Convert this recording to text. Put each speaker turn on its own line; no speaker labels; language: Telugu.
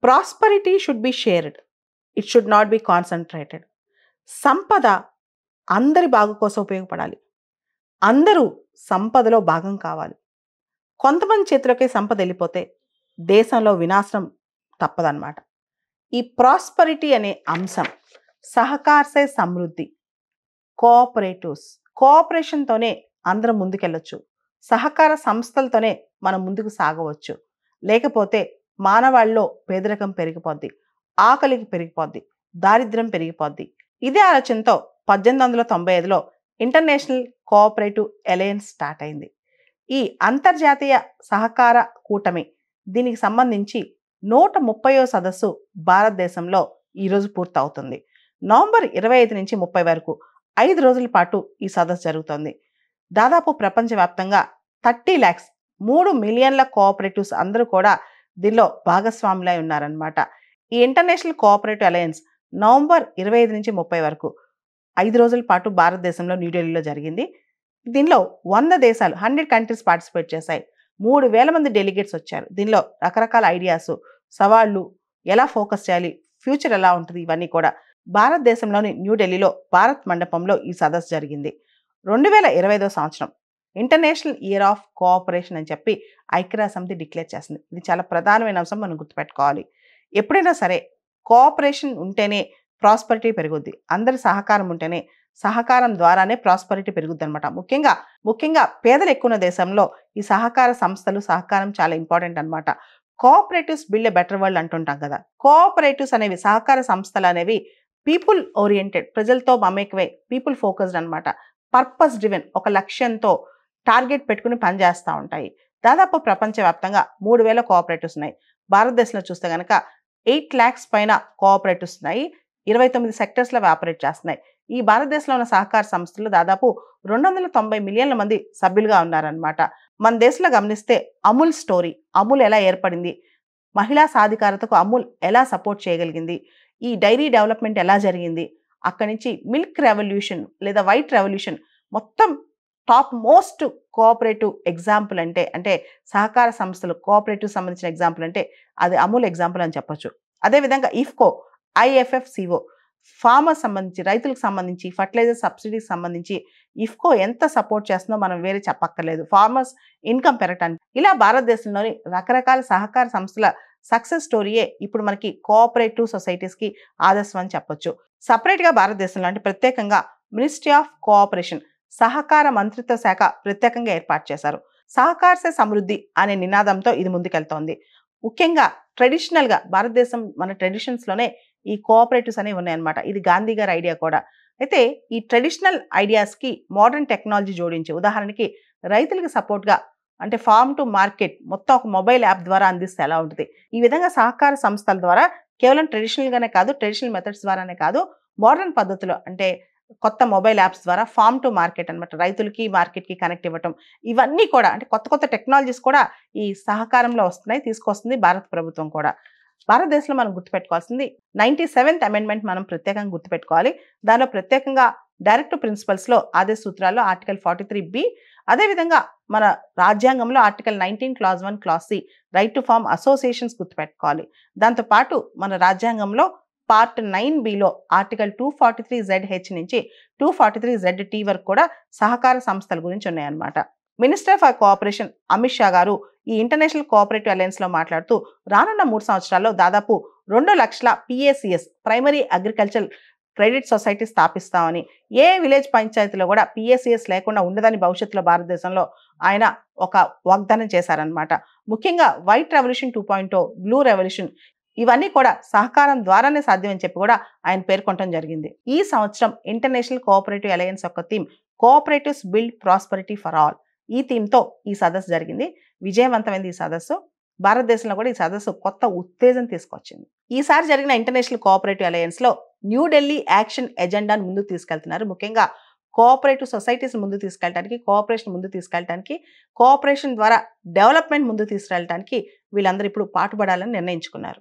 Prosperity should be shared. It should not be concentrated. సంపద అందరి బాగు కోసం ఉపయోగపడాలి. అందరూ సంపదలో భాగం కావాలి. కొంతమంది చేతిలోకి సంపద వెళ్ళిపోతే దేశంలో వినాశనం తప్పదన్నమాట. ఈ ప్రాస్పరిటీ అనే అంశం సహకార సమృద్ధి, కోఆపరేషన్తోనే అందరం ముందుకెళ్ళొచ్చు. సహకార సంస్థలతోనే మనం ముందుకు సాగవచ్చు. లేకపోతే మానవాళ్ళలో పేదరికం పెరిగిపోద్ది, ఆకలికి పెరిగిపోద్ది, దారిద్ర్యం పెరిగిపోద్ది. ఇదే ఆలోచనతో 1895లో ఇంటర్నేషనల్ కోఆపరేటివ్ అలయన్స్ స్టార్ట్ అయింది. ఈ అంతర్జాతీయ సహకార కూటమి దీనికి సంబంధించి 130వ సదస్సు భారతదేశంలో ఈరోజు పూర్తవుతుంది. నవంబర్ 25 నుంచి 30 వరకు 5 రోజుల పాటు ఈ సదస్సు జరుగుతుంది. దాదాపు ప్రపంచవ్యాప్తంగా 30 lakhs 3 మిలియన్ల కోఆపరేటివ్స్ అందరూ కూడా దీనిలో భాగస్వాములై ఉన్నారనమాట. ఈ ఇంటర్నేషనల్ కోఆపరేటివ్ అలయన్స్ నవంబర్ 25 నుంచి 30 వరకు 5 రోజుల పాటు భారతదేశంలో న్యూఢిల్లీలో జరిగింది. దీనిలో 100 దేశాలు 100 కంట్రీస్ పార్టిసిపేట్ చేశాయి. 3,000 మంది డెలిగేట్స్ వచ్చారు. దీనిలో రకరకాల ఐడియాస్, సవాళ్ళు, ఎలా ఫోకస్ చేయాలి, ఫ్యూచర్ ఎలా ఉంటుంది, ఇవన్నీ కూడా భారతదేశంలోని న్యూఢిల్లీలో భారత్ మండపంలో ఈ సదస్సు జరిగింది. 2025 సంవత్సరం ఇంటర్నేషనల్ ఇయర్ ఆఫ్ కోఆపరేషన్ అని చెప్పి ఐక్యరాజ్య సమితి డిక్లేర్ చేస్తుంది. ఇది చాలా ప్రధానమైన అంశం, మనం గుర్తుపెట్టుకోవాలి. ఎప్పుడైనా సరే కోఆపరేషన్ ఉంటేనే ప్రాస్పరిటీ పెరుగుద్ది. అందరి సహకారం ఉంటేనే, సహకారం ద్వారానే ప్రాస్పరిటీ పెరుగుద్ది అనమాట. ముఖ్యంగా పేదలు ఎక్కువ ఉన్న దేశంలో ఈ సహకార సంస్థలు, సహకారం చాలా ఇంపార్టెంట్ అనమాట. Cooperatives build a better world అంటుంటాం కదా. కోఆపరేటివ్స్ అనేవి, సహకార సంస్థలు అనేవి పీపుల్ ఓరియంటెడ్, ప్రజలతో మమేకమై, పీపుల్ ఫోకస్డ్ అనమాట. పర్పస్ డ్రివెన్, ఒక లక్ష్యంతో టార్గెట్ పెట్టుకుని పనిచేస్తూ ఉంటాయి. దాదాపు ప్రపంచవ్యాప్తంగా 3,000 కోఆపరేటివ్స్ ఉన్నాయి. భారతదేశంలో చూస్తే కనుక 8 lakhs పైన కోఆపరేటివ్స్ ఉన్నాయి. 29 సెక్టర్స్లో ఆపరేట్ చేస్తున్నాయి. ఈ భారతదేశంలో ఉన్న సహకార సంస్థలు దాదాపు 290 మిలియన్ల మంది సభ్యులుగా ఉన్నారనమాట. మన దేశంలో గమనిస్తే అమూల్ స్టోరీ, అమూల్ ఎలా ఏర్పడింది, మహిళా సాధికారతకు అమూల్ ఎలా సపోర్ట్ చేయగలిగింది, ఈ డైరీ డెవలప్మెంట్ ఎలా జరిగింది, అక్కడి నుంచి మిల్క్ రెవల్యూషన్ లేదా వైట్ రెవల్యూషన్, మొత్తం టాప్ మోస్ట్ కోఆపరేటివ్ ఎగ్జాంపుల్ అంటే సహకార సంస్థలు కోఆపరేటివ్ సంబంధించిన ఎగ్జాంపుల్ అంటే అది అమూల్ ఎగ్జాంపుల్ అని చెప్పొచ్చు. అదేవిధంగా ఇఫ్కో, IFFCO, ఫార్మర్స్ సంబంధించి, రైతులకు సంబంధించి, ఫర్టిలైజర్ సబ్సిడీకి సంబంధించి ఇఫ్కో ఎంత సపోర్ట్ చేస్తుందో మనం వేరే చెప్పక్కర్లేదు. ఫార్మర్స్ ఇన్కమ్ పెరగటానికి ఇలా భారతదేశంలోని రకరకాల సహకార సంస్థల సక్సెస్ స్టోరీయే ఇప్పుడు మనకి కోఆపరేటివ్ సొసైటీస్కి ఆదర్శం అని చెప్పొచ్చు. సపరేట్గా భారతదేశంలో అంటే ప్రత్యేకంగా మినిస్ట్రీ ఆఫ్ కోఆపరేషన్, సహకార మంత్రిత్వ శాఖ ప్రత్యేకంగా ఏర్పాటు చేశారు. సహకార సమృద్ధి అనే నినాదంతో ఇది ముందుకెళ్తోంది. ముఖ్యంగా ట్రెడిషనల్గా భారతదేశం మన ట్రెడిషన్స్లోనే ఈ కోఆపరేటివ్స్ అనేవి ఉన్నాయన్నమాట. ఇది గాంధీ గారి ఐడియా కూడా. అయితే ఈ ట్రెడిషనల్ ఐడియాస్కి మోడర్న్ టెక్నాలజీ జోడించి, ఉదాహరణకి రైతులకు సపోర్ట్గా అంటే ఫార్మ్ టు మార్కెట్ మొత్తం ఒక మొబైల్ యాప్ ద్వారా అందిస్తే ఎలా ఉంటుంది. ఈ విధంగా సహకార సంస్థల ద్వారా కేవలం ట్రెడిషనల్గానే కాదు, ట్రెడిషనల్ మెథడ్స్ ద్వారానే కాదు, మోడర్న్ పద్ధతిలో అంటే కొత్త మొబైల్ యాప్స్ ద్వారా ఫార్మ్ టు మార్కెట్ అనమాట, రైతులకి మార్కెట్కి కనెక్ట్ ఇవ్వటం, ఇవన్నీ కూడా అంటే కొత్త టెక్నాలజీస్ కూడా ఈ సహకారంలో వస్తున్నాయి, తీసుకొస్తుంది భారత ప్రభుత్వం కూడా. భారతదేశంలో మనం గుర్తుపెట్టుకోవాల్సింది 97th అమెండ్మెంట్ మనం ప్రత్యేకంగా గుర్తుపెట్టుకోవాలి. దానిలో ప్రత్యేకంగా డైరెక్ట్ ప్రిన్సిపల్స్లో ఆదేశ సూత్రాల్లో ఆర్టికల్ 43B, అదేవిధంగా మన రాజ్యాంగంలో article 19 Clause 1 Clause C right to form associations గుర్తుపెట్టుకోవాలి. దాంతోపాటు మన రాజ్యాంగంలో పార్ట్ 9Bలో ఆర్టికల్ 243ZH నుంచి 243ZT వరకు కూడా సహకార సంస్థల గురించి ఉన్నాయన్నమాట. Minister for cooperation Amit Shah గారు ఈ ఇంటర్నేషనల్ కోఆపరేటివ్ అలయన్స్లో మాట్లాడుతూ రానున్న 3 సంవత్సరాల్లో దాదాపు 2 లక్షల PACS, primary agriculture credit society స్థాపిస్తామని, ఏ విలేజ్ పంచాయతీలో కూడా PACS లేకుండా ఉండదని భవిష్యత్తులో భారతదేశంలో ఆయన ఒక వాగ్దానం చేశారనమాట. ముఖ్యంగా వైట్ రెవల్యూషన్ 2.0, బ్లూ రెవల్యూషన్, ఇవన్నీ కూడా సహకారం ద్వారానే సాధ్యమని చెప్పి కూడా ఆయన పేర్కొనడం జరిగింది. ఈ సంవత్సరం ఇంటర్నేషనల్ కోఆపరేటివ్ అలయన్స్ యొక్క theme cooperatives build prosperity for all. ఈ థీమ్తో ఈ సదస్సు జరిగింది. విజయవంతమైంది ఈ సదస్సు. భారతదేశంలో కూడా ఈ సదస్సు కొత్త ఉత్తేజం తీసుకొచ్చింది. ఈసారి జరిగిన ఇంటర్నేషనల్ కోఆపరేటివ్ అలయన్స్లో న్యూఢిల్లీ యాక్షన్ ఎజెండాను ముందుకు తీసుకెళ్తున్నారు. ముఖ్యంగా కోఆపరేటివ్ సొసైటీస్ ముందుకు తీసుకెళ్ళడానికి, కోఆపరేషన్ ముందుకు తీసుకెళ్ళడానికి, కోఆపరేషన్ ద్వారా డెవలప్మెంట్ ముందుకు తీసుకెళ్ళడానికి వీళ్ళందరూ ఇప్పుడు పాటుపడాలని నిర్ణయించుకున్నారు.